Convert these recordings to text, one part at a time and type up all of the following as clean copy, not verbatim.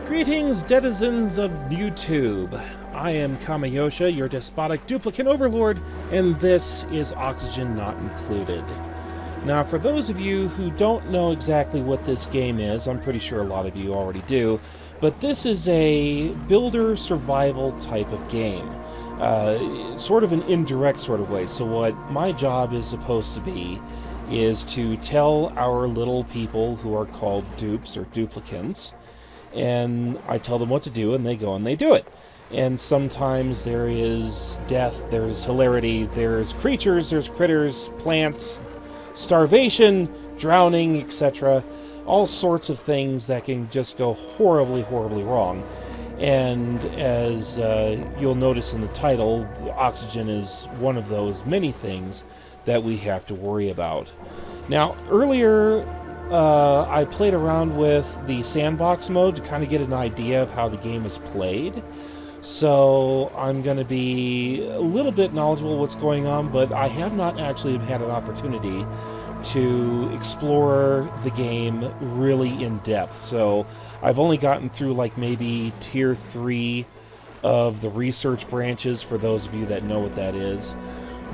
Greetings, denizens of YouTube. I am Kamayosha, your despotic duplicate overlord, and this is Oxygen Not Included. Now, for those of you who don't know exactly what this game is, I'm pretty sure a lot of you already do, but this is a builder survival type of game. Sort of an indirect sort of way. So what my job is supposed to be is to tell our little people who are called dupes or duplicants, and I tell them what to do, and they go and they do it. And sometimes there is death, there's hilarity, there's creatures, there's critters, plants, starvation, drowning, etc. All sorts of things that can just go horribly, horribly wrong. And as you'll notice in the title, oxygen is one of those many things that we have to worry about. Now, earlier I played around with the sandbox mode to kind of get an idea of how the game is played. So I'm going to be a little bit knowledgeable of what's going on, but I have not actually had an opportunity to explore the game really in depth. So I've only gotten through like maybe tier 3 of the research branches, for those of you that know what that is.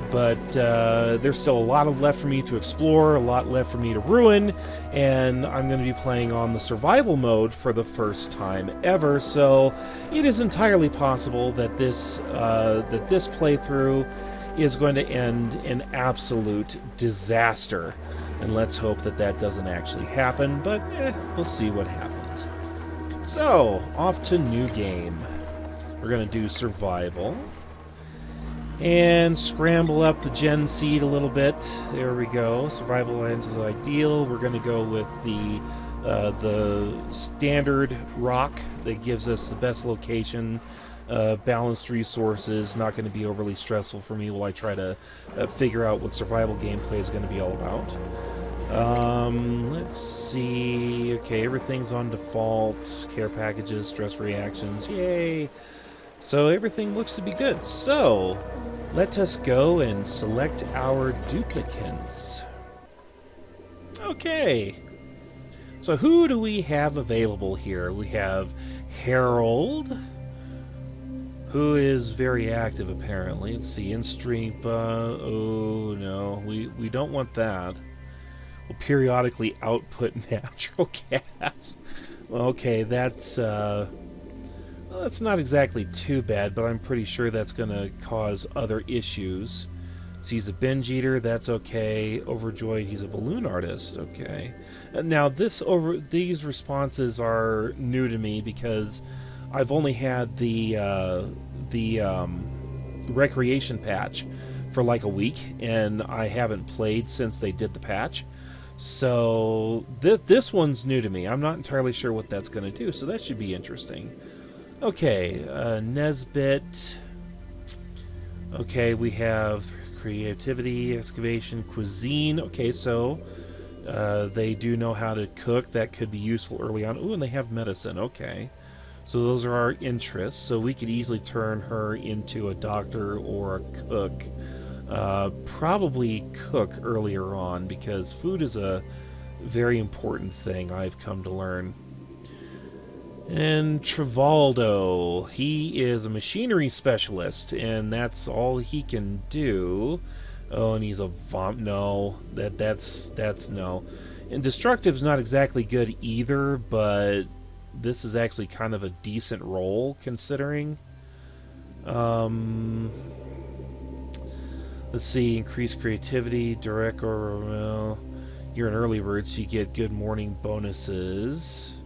But there's still a lot left for me to explore, a lot left for me to ruin, and I'm going to be playing on the survival mode for the first time ever, so it is entirely possible that this playthrough is going to end in absolute disaster. And let's hope that that doesn't actually happen, but we'll see what happens. So, off to new game. We're going to do survival. And scramble up the gen seed a little bit. There we go. Survival lens is ideal. We're going to go with the standard rock that gives us the best location. Balanced resources, not going to be overly stressful for me while I try to figure out what survival gameplay is going to be all about. Let's see. Okay, everything's on default. Care packages, stress reactions, yay! So everything looks to be good. So let us go and select our duplicants. Okay. So who do we have available here? We have Harold, who is very active apparently. Let's see, in stream. Oh no, we don't want that. We'll periodically output natural gas. Okay, that's well, that's not exactly too bad, but I'm pretty sure that's going to cause other issues. So he's a binge eater, that's okay. Overjoyed, he's a balloon artist, okay. Now these responses are new to me because I've only had the recreation patch for like a week, and I haven't played since they did the patch. So this one's new to me. I'm not entirely sure what that's going to do, so that should be interesting. Okay, Nesbit. Okay, we have creativity, excavation, cuisine. Okay, so they do know how to cook. That could be useful early on. Ooh, and they have medicine. Okay. So those are our interests. So we could easily turn her into a doctor or a cook. Probably cook earlier on, because food is a very important thing I've come to learn. And Trivaldo, he is a machinery specialist, and that's all he can do. Oh, and he's a no, that's no. And destructive's not exactly good either, but this is actually kind of a decent role considering. Let's see, increase creativity, direct or well, you're an early bird, so you get good morning bonuses.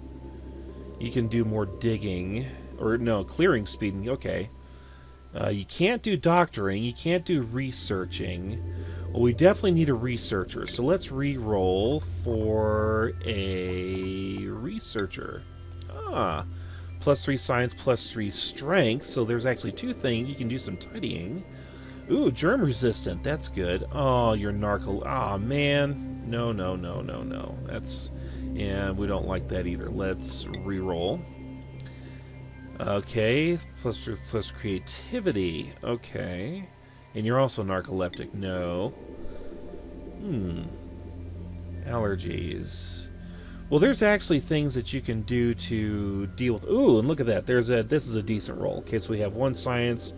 You can do more digging, or no, clearing speed. Okay. You can't do doctoring. You can't do researching. Well, we definitely need a researcher. So let's re-roll for a researcher. Ah, +3 science, +3 strength. So there's actually two things. You can do some tidying. Ooh, germ resistant. That's good. Oh, you're narco. Ah, man. No. That's... and we don't like that either. Let's re-roll. Okay, plus creativity. Okay. And you're also narcoleptic. No. Allergies. Well, there's actually things that you can do to deal with... Ooh, and look at that. This is a decent roll. Okay, so we have 1 science.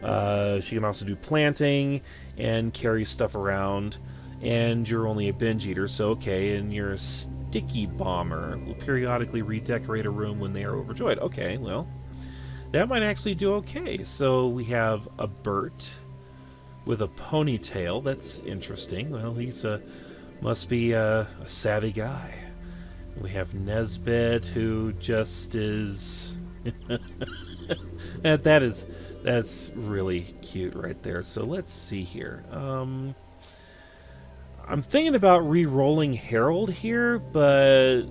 She can also do planting and carry stuff around. And you're only a binge eater, so okay. And you're a sticky bomber. Will periodically redecorate a room when they are overjoyed. Okay, well, that might actually do okay. So we have a Bert with a ponytail. That's interesting. Well, he's must be a savvy guy. We have Nesbit, who just is... That's really cute right there. So let's see here. I'm thinking about re-rolling Harold here, but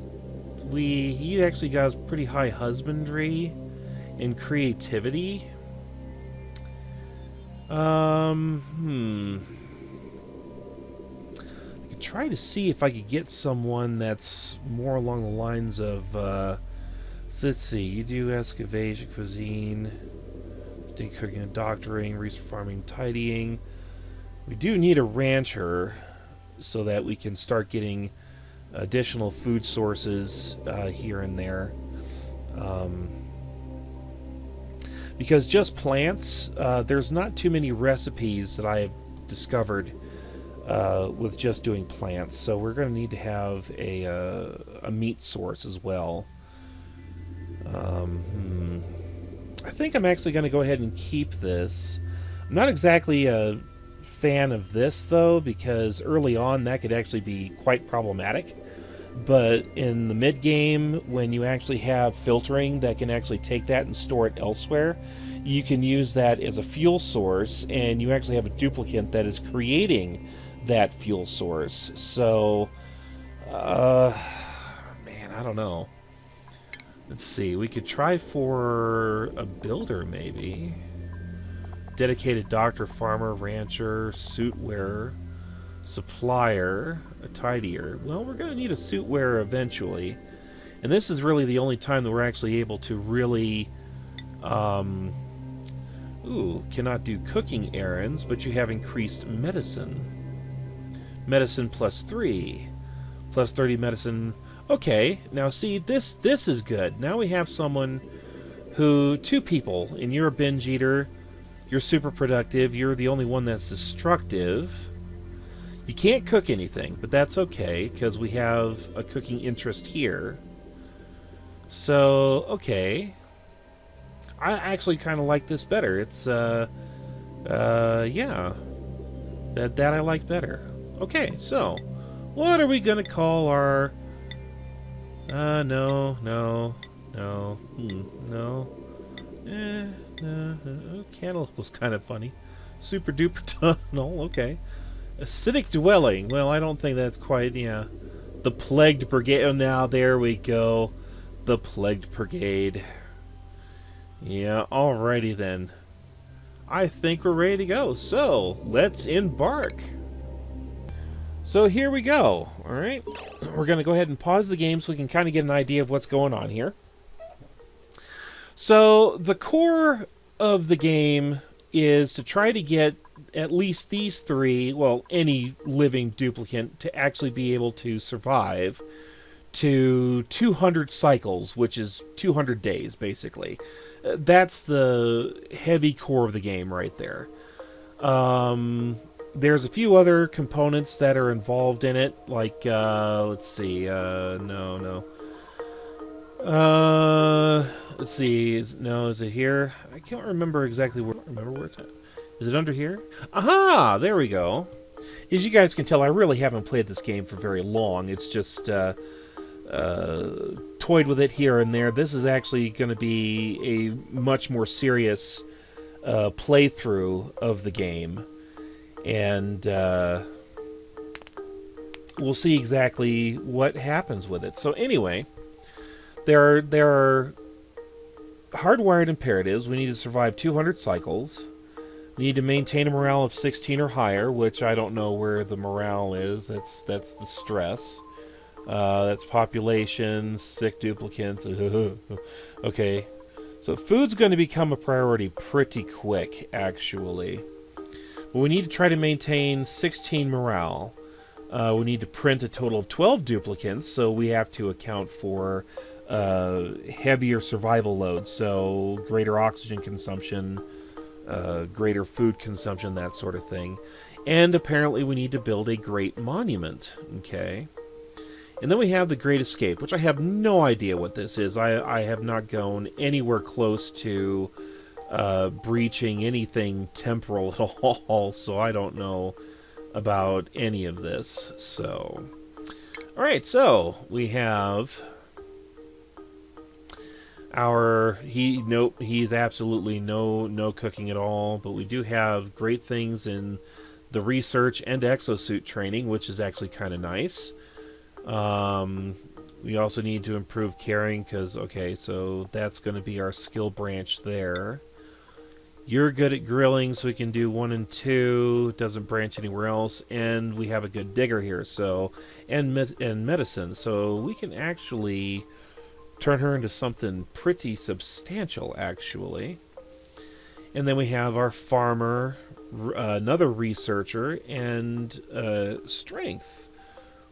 he actually got pretty high husbandry and creativity. I could try to see if I could get someone that's more along the lines of, so let's see, you do excavation, cuisine, do cooking and doctoring, research farming, tidying. We do need a rancher so that we can start getting additional food sources here and there. Because just plants, there's not too many recipes that I have discovered with just doing plants. So we're going to need to have a meat source as well. I think I'm actually going to go ahead and keep this. I'm not exactly a fan of this, though, because early on that could actually be quite problematic. But in the mid-game, when you actually have filtering that can actually take that and store it elsewhere, you can use that as a fuel source, and you actually have a duplicate that is creating that fuel source. So, man, I don't know. Let's see, we could try for a builder, maybe. Dedicated doctor, farmer, rancher, suit wearer, supplier, a tidier. Well, we're going to need a suit wearer eventually. And this is really the only time that we're actually able to really... cannot do cooking errands, but you have increased medicine. Medicine +3. Plus 30 medicine... Okay, now see, this is good. Now we have someone who... 2 people, and you're a binge eater. You're super productive. You're the only one that's destructive. You can't cook anything, but that's okay, because we have a cooking interest here. So, okay. I actually kind of like this better. It's, yeah. That I like better. Okay, so, what are we going to call our... no. Cantaloupe was kind of funny. Super duper tunnel, okay. Acidic dwelling. Well, I don't think that's quite, yeah. The plagued brigade. Oh, now there we go. The plagued brigade. Yeah, alrighty then. I think we're ready to go. So, let's embark. So here we go. Alright. We're going to go ahead and pause the game so we can kind of get an idea of what's going on here. So, the core of the game is to try to get at least these 3, well, any living duplicate, to actually be able to survive to 200 cycles, which is 200 days, basically. That's the heavy core of the game right there. There's a few other components that are involved in it, like, let's see, let's see, is it here? I can't remember exactly where, it's at. Is it under here? Aha! There we go. As you guys can tell, I really haven't played this game for very long. It's just toyed with it here and there. This is actually going to be a much more serious playthrough of the game. And we'll see exactly what happens with it. So anyway, there are hardwired imperatives. We need to survive 200 cycles. We need to maintain a morale of 16 or higher, which I don't know where the morale is. That's the stress. That's population, sick duplicates. Okay. So food's going to become a priority pretty quick, actually. But we need to try to maintain 16 morale. We need to print a total of 12 duplicates, so we have to account for heavier survival loads, so greater oxygen consumption, greater food consumption, that sort of thing. And apparently we need to build a great monument, okay? And then we have the Great Escape, which I have no idea what this is. I have not gone anywhere close to breaching anything temporal at all, so I don't know about any of this. So, all right, so we have our he's absolutely no cooking at all, but we do have great things in the research and exosuit training, which is actually kind of nice. We also need to improve carrying because, okay, so that's going to be our skill branch there. You're good at grilling, so we can do 1 and 2. Doesn't branch anywhere else, and we have a good digger here. So, and medicine, so we can actually turn her into something pretty substantial, actually. And then we have our farmer, another researcher, and strength,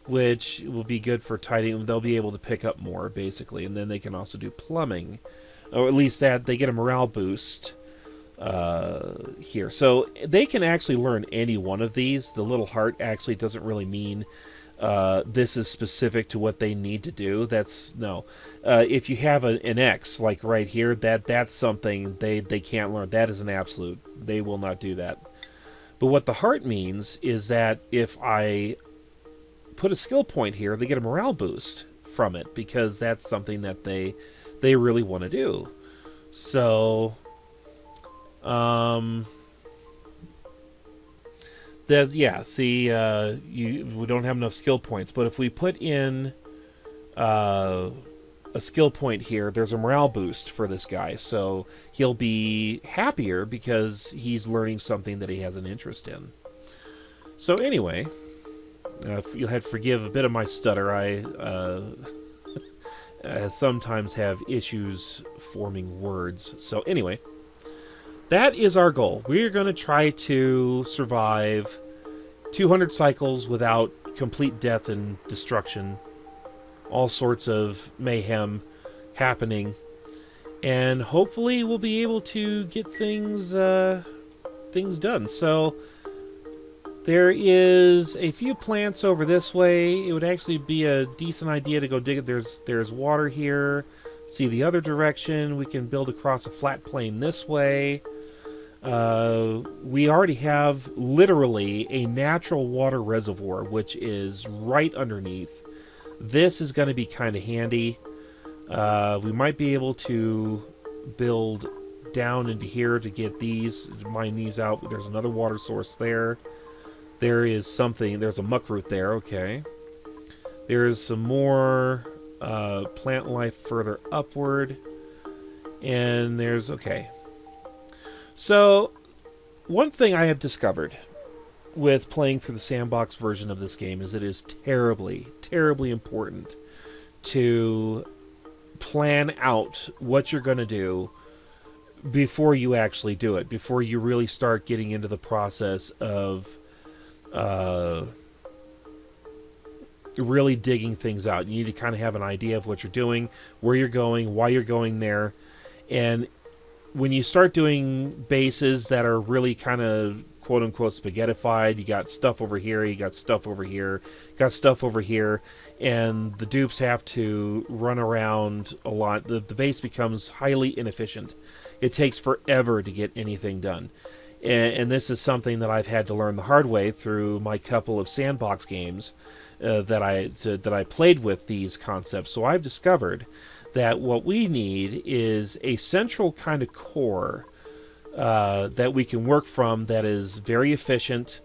which will be good for tidying. They'll be able to pick up more, basically, and then they can also do plumbing, or at least that they get a morale boost here. So they can actually learn any one of these. The little heart actually doesn't really mean this is specific to what they need to do. That's no. If you have an X, like right here, that's something they can't learn. That is an absolute. They will not do that. But what the heart means is that if I put a skill point here, they get a morale boost from it, because that's something that they really want to do. So we don't have enough skill points, but if we put in a skill point here, there's a morale boost for this guy, so he'll be happier because he's learning something that he has an interest in. So anyway, you'll have to forgive a bit of my stutter. I sometimes have issues forming words. So anyway, that is our goal. We're going to try to survive 200 cycles without complete death and destruction. All sorts of mayhem happening. And hopefully we'll be able to get things done. So there is a few plants over this way. It would actually be a decent idea to go dig it. There's water here. See the other direction. We can build across a flat plain this way. We already have literally a natural water reservoir, which is right underneath. This is going to be kind of handy. We might be able to build down into here to get these, mine these out. There's another water source there. There's a muck root there, okay. There's some more plant life further upward. And okay. So, one thing I have discovered with playing through the sandbox version of this game is it is terribly, terribly important to plan out what you're going to do before you actually do it, before you really start getting into the process of really digging things out. You need to kind of have an idea of what you're doing, where you're going, why you're going there, and when you start doing bases that are really kind of quote-unquote spaghettified, you got stuff over here, you got stuff over here, got stuff over here, and the dupes have to run around a lot. The base becomes highly inefficient. It takes forever to get anything done. And this is something that I've had to learn the hard way through my couple of sandbox games that I played with these concepts. So I've discovered that what we need is a central kind of core that we can work from that is very efficient.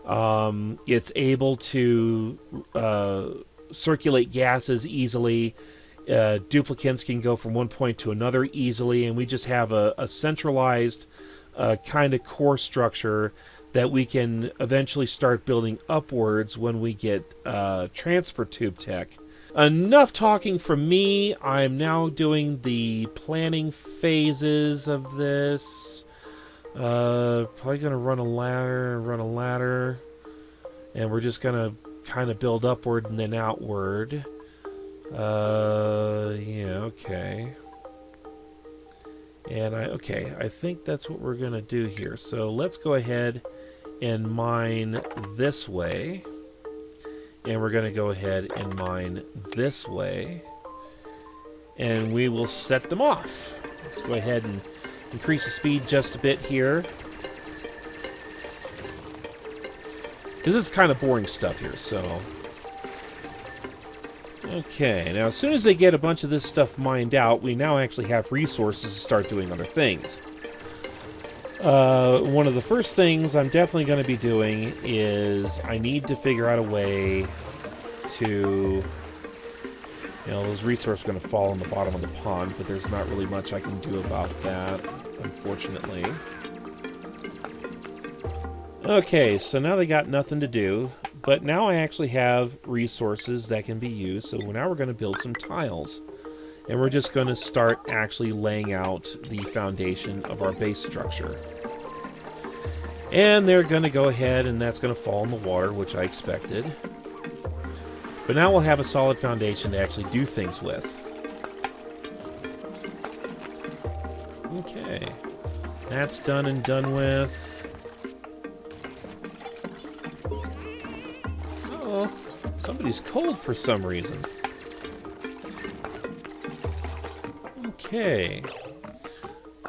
It's able to circulate gases easily. Duplicates can go from one point to another easily, and we just have a centralized kind of core structure that we can eventually start building upwards when we get transfer tube tech. Enough talking from me. I'm now doing the planning phases of this. Probably going to run a ladder, and we're just going to kind of build upward and then outward. Yeah, okay. And I think that's what we're going to do here. So let's go ahead and mine this way. And we're going to go ahead and mine this way. And we will set them off. Let's go ahead and increase the speed just a bit here. This is kind of boring stuff here, so... Okay, now as soon as they get a bunch of this stuff mined out, we now actually have resources to start doing other things. One of the first things I'm definitely going to be doing is I need to figure out a way to... You know, those resources are going to fall in the bottom of the pond, but there's not really much I can do about that, unfortunately. Okay, so now they got nothing to do, but now I actually have resources that can be used, so now we're going to build some tiles. And we're just going to start actually laying out the foundation of our base structure. And they're going to go ahead, and that's going to fall in the water, which I expected. But now we'll have a solid foundation to actually do things with. Okay. That's done and done with. Oh, somebody's cold for some reason. Okay.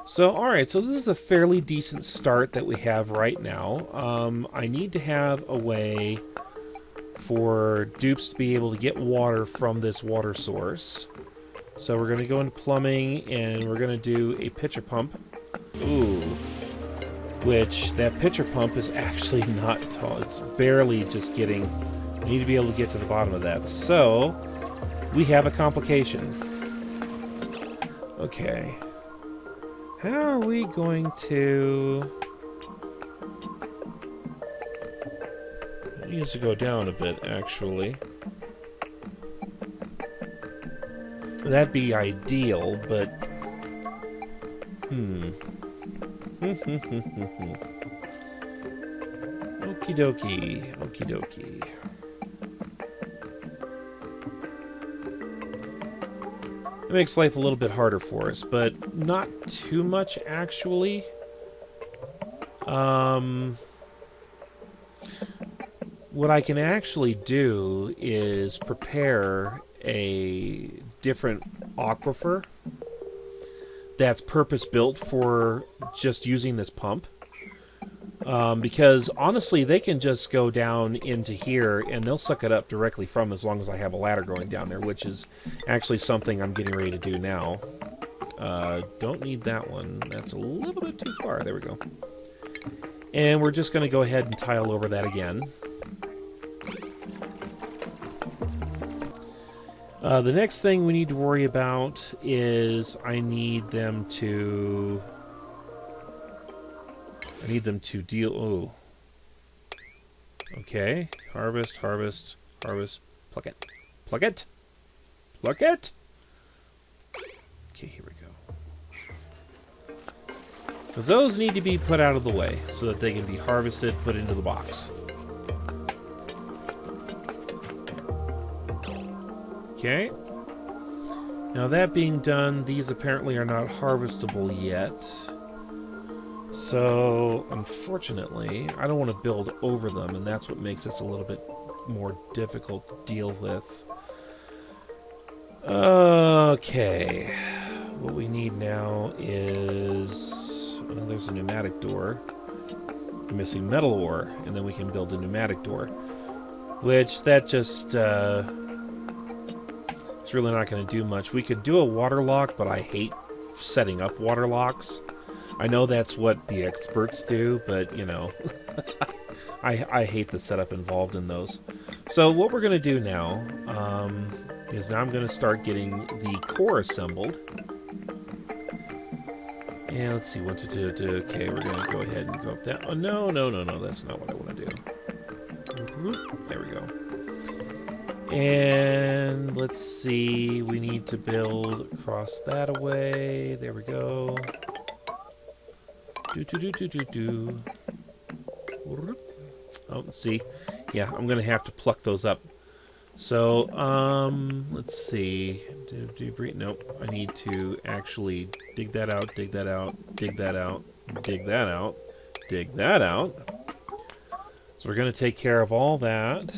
So, alright, so this is a fairly decent start that we have right now. I need to have a way for dupes to be able to get water from this water source. So we're going to go into plumbing, and we're going to do a pitcher pump. Ooh. Which, that pitcher pump is actually not tall. It's barely just getting... We need to be able to get to the bottom of that. So, we have a complication. Okay. How are we going to... It needs to go down a bit, actually. That'd be ideal, but... Okie dokie. Okie dokie. It makes life a little bit harder for us, but not too much, actually. What I can actually do is prepare a different aquifer that's purpose-built for just using this pump. Because, honestly, they can just go down into here, and they'll suck it up directly from as long as I have a ladder going down there, which is actually something I'm getting ready to do now. Don't need that one. That's a little bit too far. There we go. And we're just going to go ahead and tile over that again. The next thing we need to worry about is I need them to deal... Oh. Okay. Harvest, harvest, harvest. Pluck it. Pluck it! Pluck it! Okay, here we go. So those need to be put out of the way so that they can be harvested, put into the box. Okay. Now that being done, these apparently are not harvestable yet. So, unfortunately, I don't want to build over them, and that's what makes this a little bit more difficult to deal with. Okay. What we need now is... Well, there's a pneumatic door. We're missing metal ore, and then we can build a pneumatic door. Which, that just... it's really not going to do much. We could do a water lock, but I hate setting up water locks. I know that's what the experts do, but, you know, I hate the setup involved in those. So what we're going to do now is now I'm going to start getting the core assembled. And let's see, 1, 2, 2, 2. Okay, we're going to go ahead and go up that. Oh, no, no, no, no, that's not what I want to do. There we go. And let's see, we need to build across that away. There we go. Oh, see, Yeah, I'm going to have to pluck those up. So, let's see. Nope. I need to actually dig that out, dig that out, dig that out, dig that out, dig that out. So we're going to take care of all that.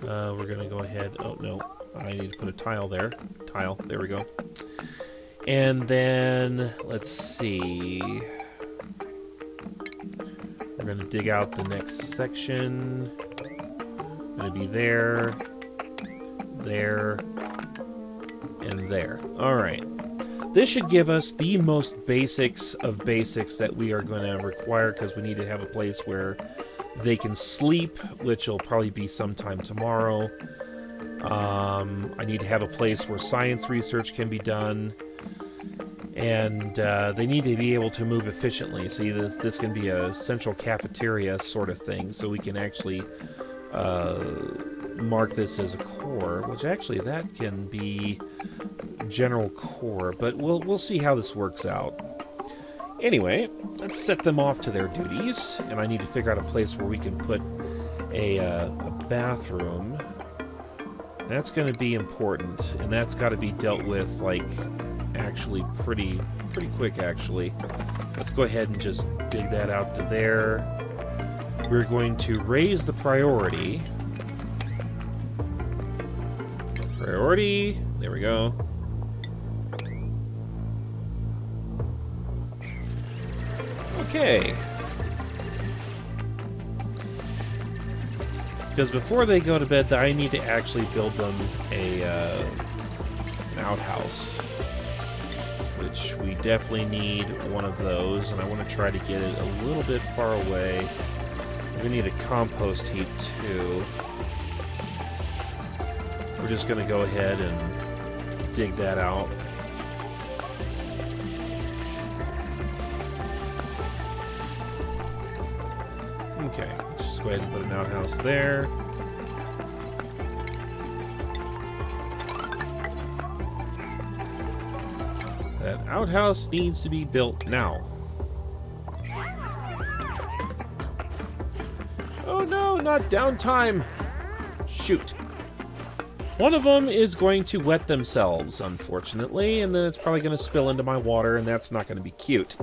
We're going to go ahead. Oh, no. I need to put a tile there. Tile. There we go. And then, let's see. We're going to dig out the next section. Going to be there, there, and there. All right. This should give us the most basics of basics that we are going to require, because we need to have a place where they can sleep, which will probably be sometime tomorrow. I need to have a place where science research can be done. And they need to be able to move efficiently. See, this can be a central cafeteria sort of thing, so we can actually mark this as a core, which actually that can be general core, but we'll see how this works out. Anyway, let's set them off to their duties, and I need to figure out a place where we can put a bathroom. That's going to be important, and that's got to be dealt with, like, actually pretty quick, actually. Let's go ahead and just dig that out to there. We're going to raise the priority. Priority. There we go. Okay. Because before they go to bed, I need to actually build them an outhouse. Which we definitely need one of those, and I want to try to get it a little bit far away. We need a compost heap too. We're just going to go ahead and dig that out. Okay, let's just go ahead and put an outhouse there. That outhouse needs to be built now. Oh no, not downtime! Shoot. One of them is going to wet themselves, unfortunately, and then it's probably going to spill into my water, and that's not going to be cute.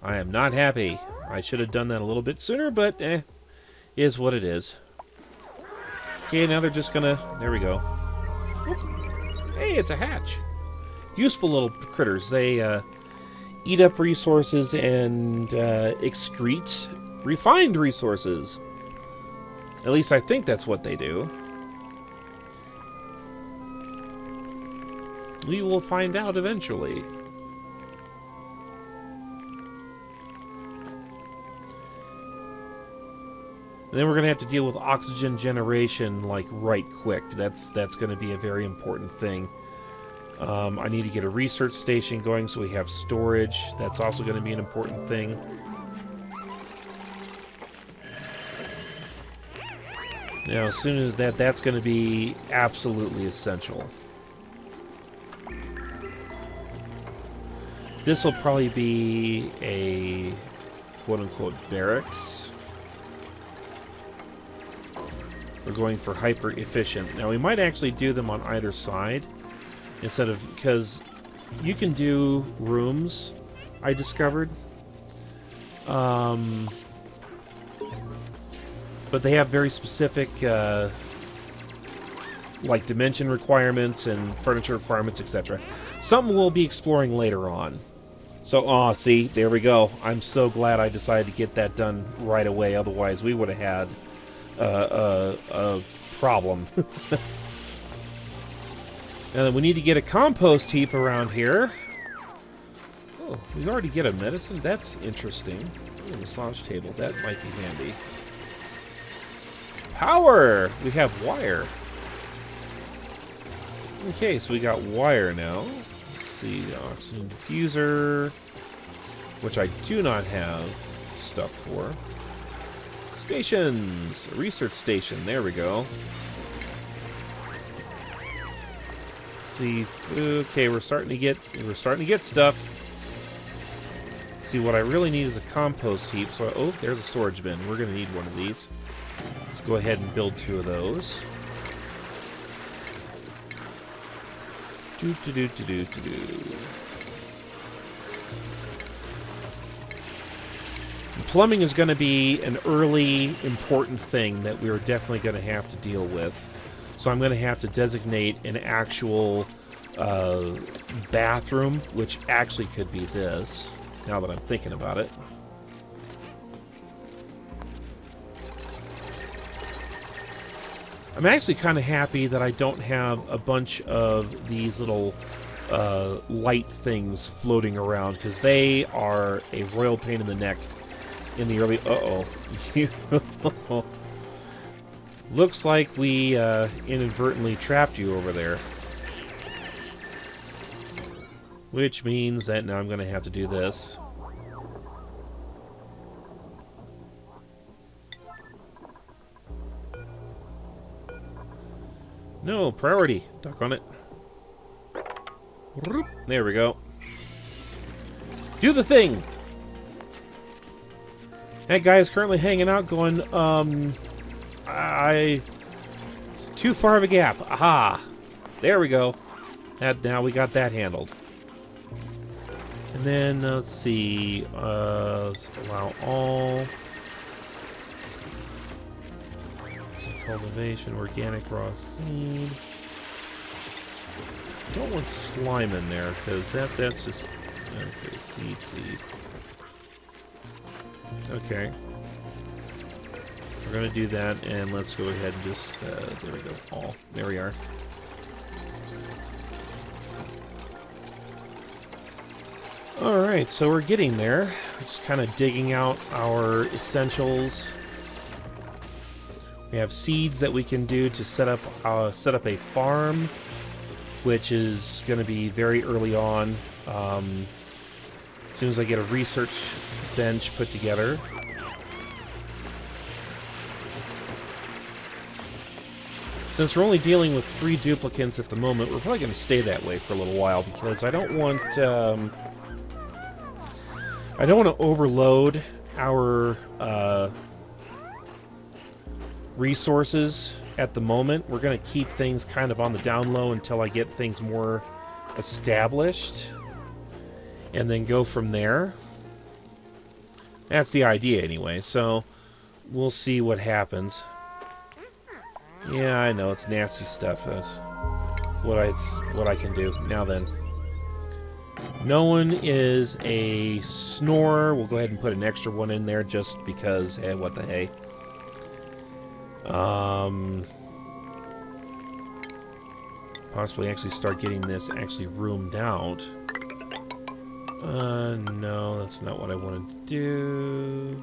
I am not happy. I should have done that a little bit sooner, but is what it is. Okay, now they're just gonna... There we go. Oop. Hey, it's a hatch. Useful little critters. They eat up resources and excrete refined resources. At least I think that's what they do. We will find out eventually. And then we're going to have to deal with oxygen generation, like, right quick. That's going to be a very important thing. I need to get a research station going so we have storage. That's also going to be an important thing. Now, as soon as that's going to be absolutely essential. This will probably be a quote-unquote barracks. We're going for hyper efficient. Now we might actually do them on either side instead of, because you can do rooms, I discovered. But they have very specific like dimension requirements and furniture requirements, etc. Something we'll be exploring later on. So, see, there we go. I'm so glad I decided to get that done right away. Otherwise, we would have had a problem. And then we need to get a compost heap around here. Oh, we already get a medicine? That's interesting. A massage table. That might be handy. Power! We have wire. Okay, so we got wire now. Let's see, the oxygen diffuser, which I do not have stuff for. Stations! A research station. There we go. See, okay, we're starting to get stuff. See, what I really need is a compost heap. So, oh, there's a storage bin. We're going to need one of these. Let's go ahead and build 2 of those. Plumbing is going to be an early important thing that we're definitely going to have to deal with. So I'm going to have to designate an actual bathroom, which actually could be this, now that I'm thinking about it. I'm actually kind of happy that I don't have a bunch of these little light things floating around, because they are a royal pain in the neck in the early... Uh-oh. Looks like we inadvertently trapped you over there. Which means that now I'm going to have to do this. No, priority. Duck on it. There we go. Do the thing! That guy is currently hanging out going, it's too far of a gap. Aha! There we go. Now we got that handled. And then, let's see, let's allow all. Cultivation, organic raw seed. Don't want slime in there, because that's just... Okay, seed. Okay. We're going to do that, and let's go ahead and just... there we go. All. There we are. Alright, so we're getting there. Just kind of digging out our essentials. We have seeds that we can do to set up a farm, which is going to be very early on. As soon as I get a research bench put together. Since we're only dealing with 3 duplicants at the moment, we're probably going to stay that way for a little while, because I don't want to overload our resources at the moment. We're going to keep things kind of on the down low until I get things more established, and then go from there. That's the idea anyway, so we'll see what happens. Yeah, I know, it's nasty stuff. That's what I can do. Now then. No one is a snorer. We'll go ahead and put an extra one in there just because, hey, what the hey. Possibly actually start getting this actually roomed out. No, that's not what I want to do.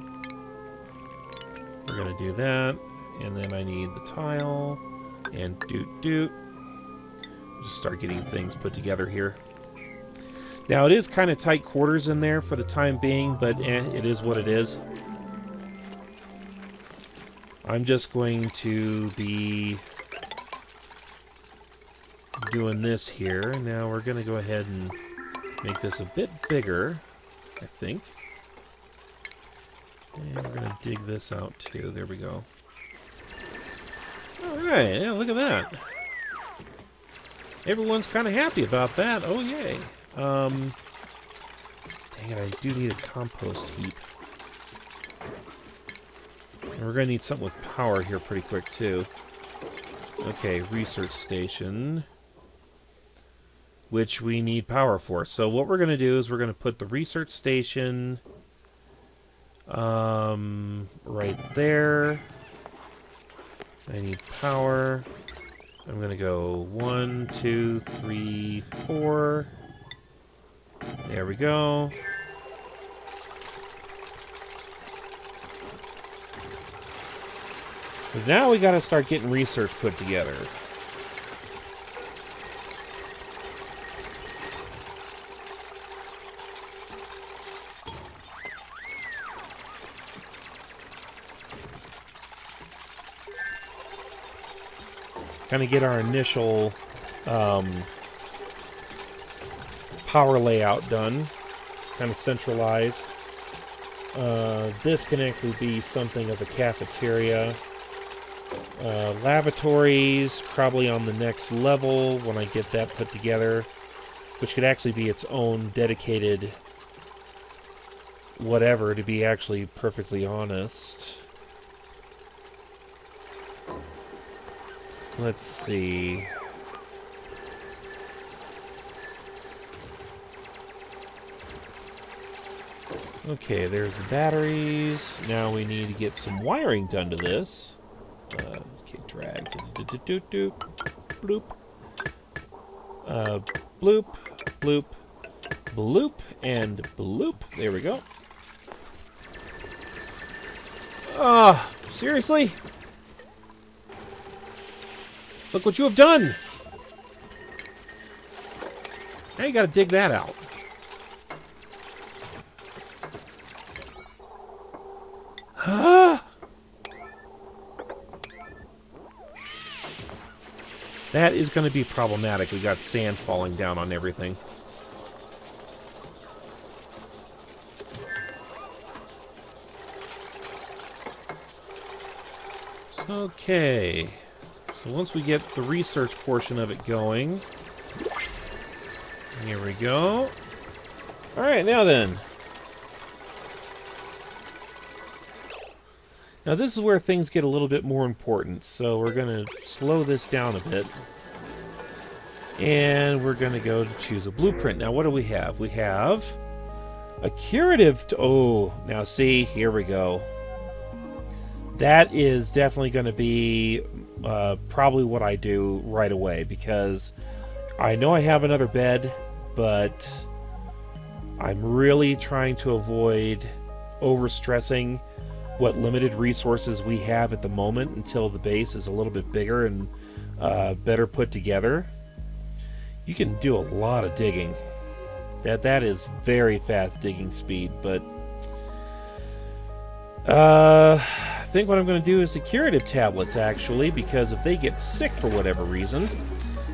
We're going to do that. And then I need the tile. And doot. Just start getting things put together here. Now, it is kind of tight quarters in there for the time being, but it is what it is. I'm just going to be doing this here. Now we're going to go ahead and make this a bit bigger, I think. And we're going to dig this out too. There we go. Alright, yeah, look at that. Everyone's kind of happy about that. Oh, yay. Dang it, I do need a compost heap. And we're going to need something with power here pretty quick, too. Okay, research station. Which we need power for. So what we're going to do is we're going to put the research station right there. I need power. I'm going to go 1, 2, 3, 4. There we go. Because now we got to start getting research put together. Kind of get our initial power layout done. Kind of centralized. This can actually be something of a cafeteria. Lavatories, probably on the next level when I get that put together, which could actually be its own dedicated whatever, to be actually perfectly honest. Let's see. Okay, there's the batteries. Now we need to get some wiring done to this. Okay, drag. Bloop. Bloop. Bloop. Bloop. And bloop. There we go. Seriously? Look what you have done! Now you gotta dig that out. That is going to be problematic. We got sand falling down on everything. Okay. So once we get the research portion of it going... Here we go. Alright, now then. Now this is where things get a little bit more important, so we're going to slow this down a bit. And we're going to go to choose a blueprint. Now what do we have? We have a curative... Oh, now see, here we go. That is definitely going to be probably what I do right away, because I know I have another bed, but I'm really trying to avoid overstressing what limited resources we have at the moment until the base is a little bit bigger and better put together. You can do a lot of digging. That is very fast digging speed, but I think what I'm going to do is the curative tablets, actually, because if they get sick for whatever reason,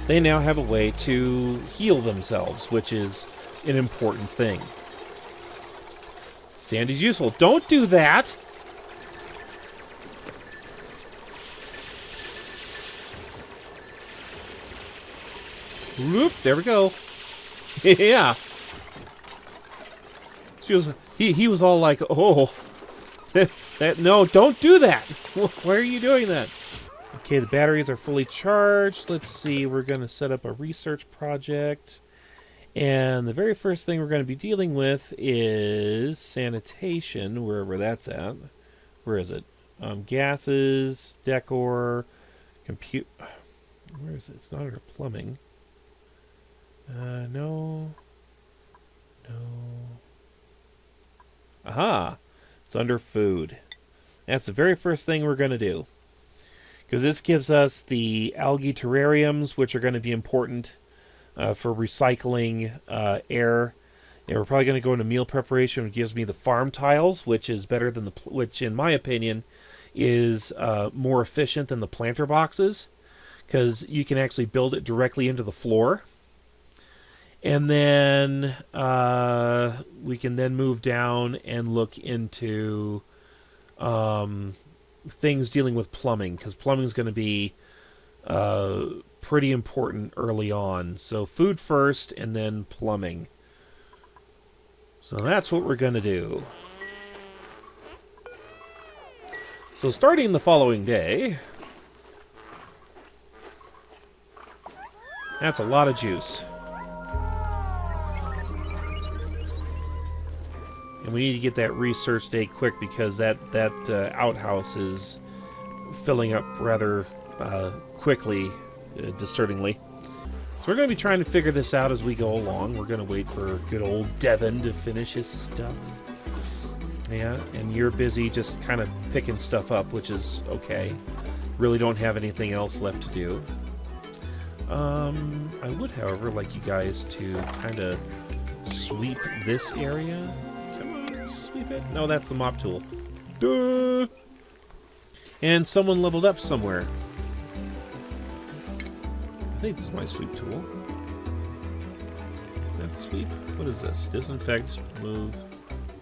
they now have a way to heal themselves, which is an important thing. Sand is useful. Don't do that! Whoop, there we go. Yeah. He was all like, oh, no, don't do that. Why are you doing that? Okay, the batteries are fully charged. Let's see, we're going to set up a research project. And the very first thing we're going to be dealing with is sanitation, wherever that's at. Where is it? Gases, decor, compute. Where is it? It's not under plumbing. No. Aha! It's under food. That's the very first thing we're going to do. Because this gives us the algae terrariums, which are going to be important for recycling air. And we're probably going to go into meal preparation, which gives me the farm tiles, which is better than which in my opinion is more efficient than the planter boxes, because you can actually build it directly into the floor. And then we can then move down and look into things dealing with plumbing, because plumbing is going to be pretty important early on. So food first and then plumbing. So that's what we're going to do. So starting the following day... That's a lot of juice. And we need to get that research day quick, because that outhouse is filling up rather quickly, discerningly. So we're going to be trying to figure this out as we go along. We're going to wait for good old Devin to finish his stuff. Yeah, and you're busy just kind of picking stuff up, which is okay. Really don't have anything else left to do. I would, however, like you guys to kind of sweep this area. Sweep it? No, that's the mop tool. Duh! And someone leveled up somewhere. I think this is my sweep tool. That's sweep. What is this? Disinfect, move,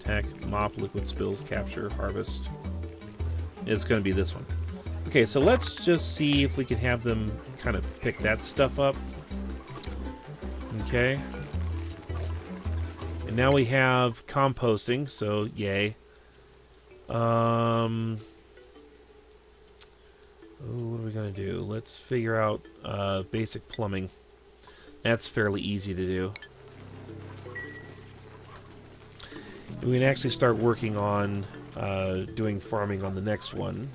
Heck, mop, liquid spills, capture, harvest. It's going to be this one. Okay, so let's just see if we can have them kind of pick that stuff up. Okay. And now we have composting, so yay. Oh, what are we going to do? Let's figure out basic plumbing. That's fairly easy to do. And we can actually start working on doing farming on the next one.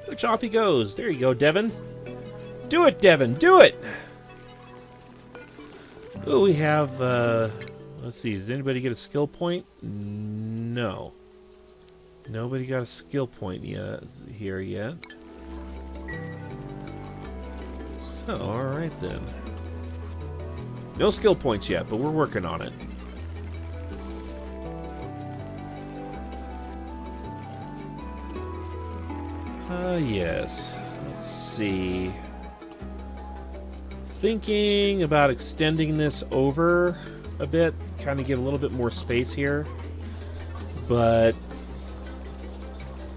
Which off he goes. There you go, Devin. Do it, Devin. Do it! Oh, we have... let's see. Does anybody get a skill point? No. Nobody got a skill point yet here yet. So, alright then. No skill points yet, but we're working on it. Yes. Let's see. Thinking about extending this over a bit, kind of give a little bit more space here. But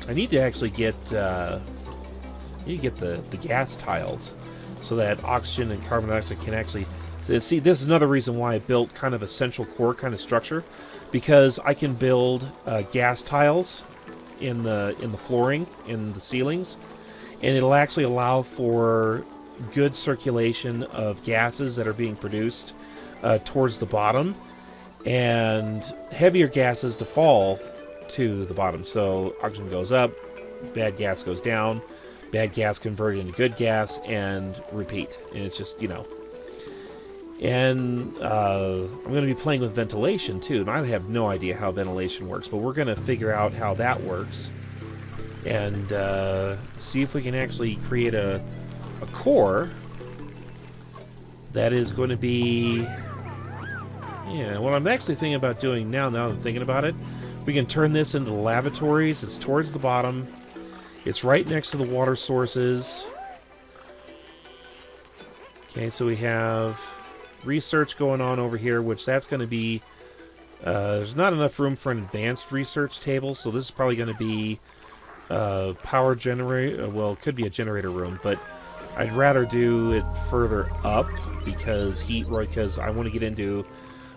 I need to actually get the gas tiles so that oxygen and carbon dioxide can actually see. This is another reason why I built kind of a central core kind of structure, because I can build gas tiles in the flooring, in the ceilings, and it'll actually allow for good circulation of gases that are being produced towards the bottom, and heavier gases to fall to the bottom. So oxygen goes up, bad gas goes down, bad gas converted into good gas, and repeat. And it's just, you know. And I'm going to be playing with ventilation too, and I have no idea how ventilation works, but we're going to figure out how that works and see if we can actually create a core that is going to be... Yeah, what I'm actually thinking about doing now that I'm thinking about it, we can turn this into lavatories. It's towards the bottom. It's right next to the water sources. Okay, so we have research going on over here, which that's going to be... there's not enough room for an advanced research table, so this is probably going to be power generator. Well, it could be a generator room, but I'd rather do it further up because I want to get into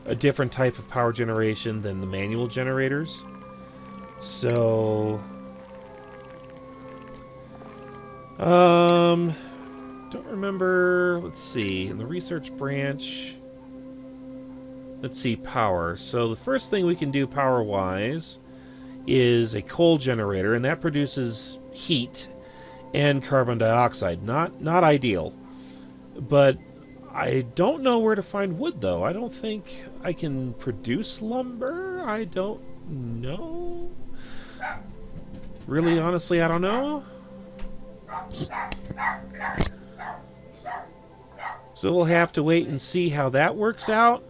a different type of power generation than the manual generators. So... don't remember. Let's see. In the research branch, let's see, power. So the first thing we can do power-wise is a coal generator, and that produces heat and carbon dioxide. Not ideal. But I don't know where to find wood, though. I don't think I can produce lumber. I don't know. Really, honestly, I don't know. So we'll have to wait and see how that works out.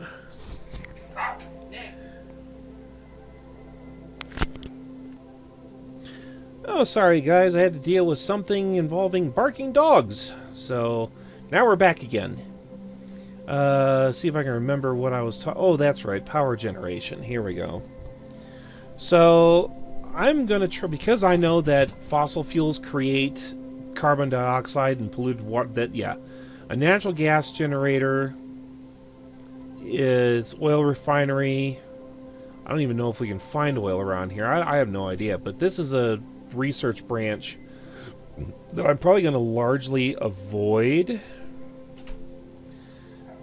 Oh, sorry guys, I had to deal with something involving barking dogs. So now we're back again. See if I can remember what I was talking... Oh, that's right, power generation. Here we go. So I'm going to try... Because I know that fossil fuels create carbon dioxide and polluted water... A natural gas generator is oil refinery. I don't even know if we can find oil around here. I have no idea. But this is a research branch that I'm probably going to largely avoid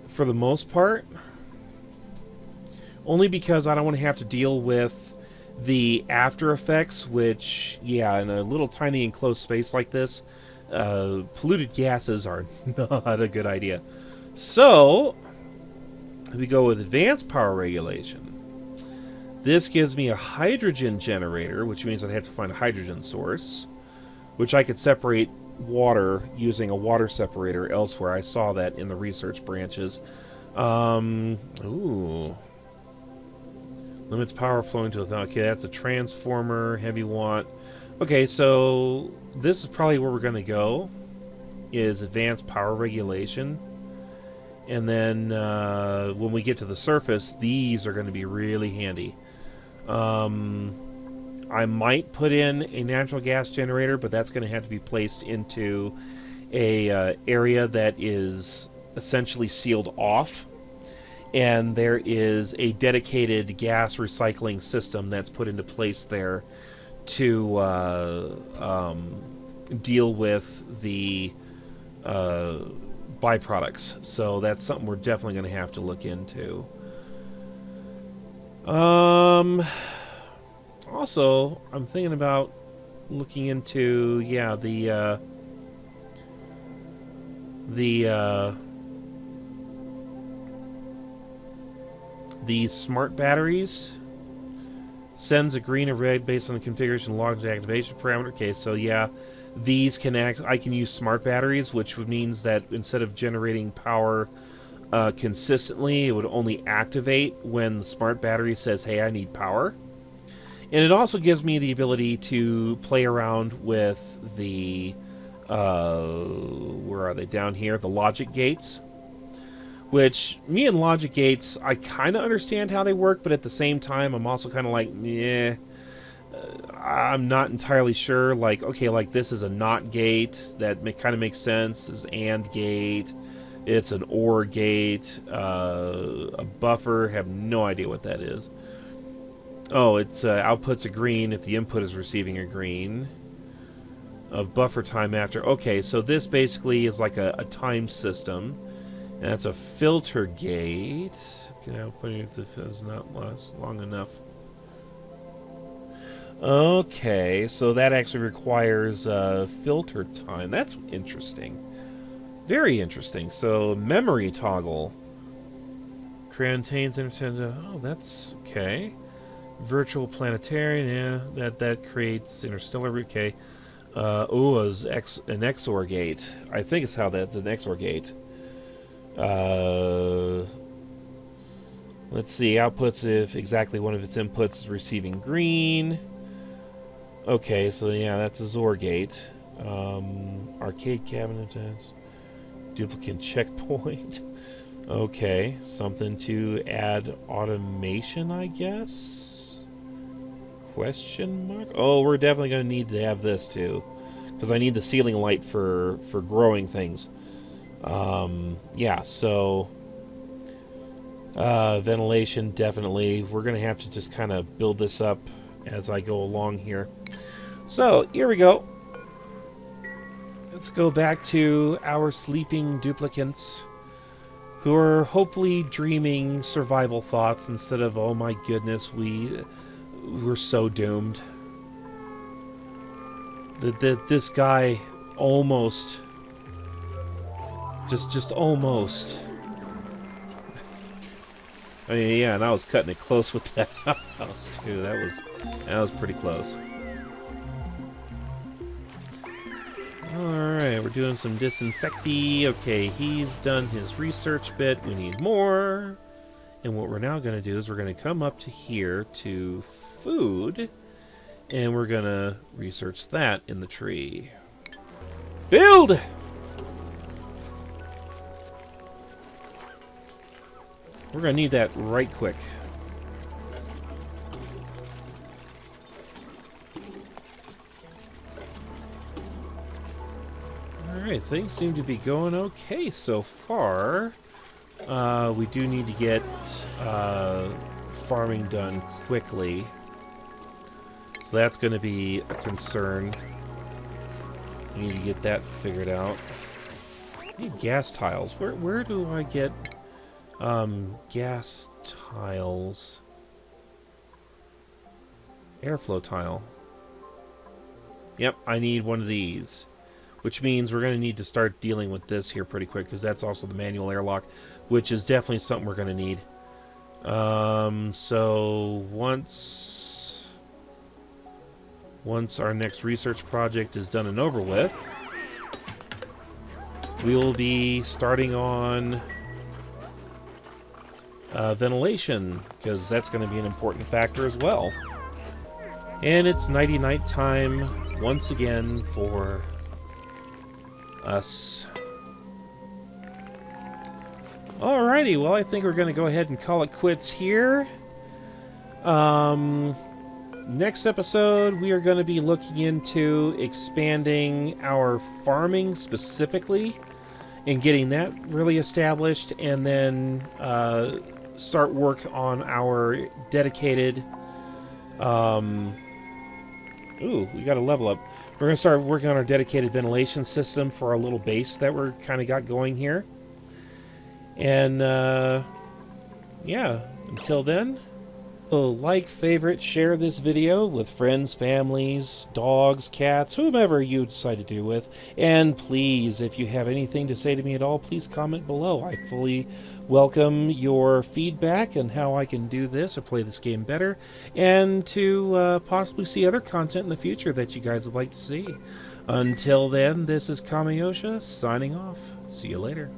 for the most part. Only because I don't want to have to deal with the after effects, which, yeah, in a little tiny enclosed space like this, polluted gases are not a good idea. So, if we go with advanced power regulation, this gives me a hydrogen generator, which means I'd have to find a hydrogen source, which I could separate water using a water separator elsewhere. I saw that in the research branches. Ooh. Limits power flowing to... Okay, that's a transformer, heavy watt. Okay, so this is probably where we're going to go, is advanced power regulation. And then when we get to the surface, these are going to be really handy. I might put in a natural gas generator, but that's going to have to be placed into a area that is essentially sealed off. And there is a dedicated gas recycling system that's put into place there to deal with the byproducts. So that's something we're definitely going to have to look into. Also, I'm thinking about looking into, the smart batteries. Sends a green or red based on the configuration logged activation parameter. Okay, so yeah, these can act. I can use smart batteries, which means that instead of generating power consistently, it would only activate when the smart battery says, "Hey, I need power." And it also gives me the ability to play around with the where are they? Down here, the logic gates. Which, me and logic gates, I kind of understand how they work, but at the same time, I'm also kind of like, I'm not entirely sure. Like, okay, like this is a NOT gate. That kind of makes sense. This is AND gate. It's an OR gate. A buffer. Have no idea what that is. Oh, it's outputs a green if the input is receiving a green. Of buffer time after. Okay, so this basically is like a time system. And that's a filter gate. Can I put it if the does not last long enough? Okay, so that actually requires filter time. That's interesting. Very interesting. So memory toggle contains oh, that's okay. Virtual planetarian, yeah, that creates interstellar. Okay. Oh, is an XOR gate. I think it's how that's an XOR gate. Let's see, outputs if exactly one of its inputs is receiving green. Okay, so yeah, that's a XOR gate. Arcade cabinet, duplicate checkpoint. Okay, something to add automation, I guess? Question mark? Oh, we're definitely going to need to have this too, because I need the ceiling light for growing things. Yeah, so ventilation, definitely. We're going to have to just kind of build this up as I go along here. So, here we go. Let's go back to our sleeping duplicants who are hopefully dreaming survival thoughts instead of, oh my goodness, we're so doomed. This guy almost... Just almost. I mean, yeah, and I was cutting it close with that house too. That was pretty close. Alright, we're doing some disinfecty. Okay, he's done his research bit. We need more. And what we're now going to do is we're going to come up to here to food. And we're going to research that in the tree. Build! We're going to need that right quick. Alright, things seem to be going okay so far. We do need to get farming done quickly. So that's going to be a concern. We need to get that figured out. I need gas tiles. Where do I get... gas tiles. Airflow tile. Yep, I need one of these. Which means we're going to need to start dealing with this here pretty quick, because that's also the manual airlock, which is definitely something we're going to need. So once our next research project is done and over with, we will be starting on ventilation, because that's going to be an important factor as well. And it's nighty-night time once again for us. Alrighty, well, I think we're going to go ahead and call it quits here. Next episode, we are going to be looking into expanding our farming specifically and getting that really established, and then start work on our dedicated... Ooh, we got a level up. We're going to start working on our dedicated ventilation system for our little base that we're kind of got going here. And, yeah, until then, like, favorite, share this video with friends, families, dogs, cats, whomever you decide to do with. And please, if you have anything to say to me at all, please comment below. I fully welcome your feedback on how I can do this or play this game better, and to possibly see other content in the future that you guys would like to see. Until then, this is Kamiyosha signing off. See you later.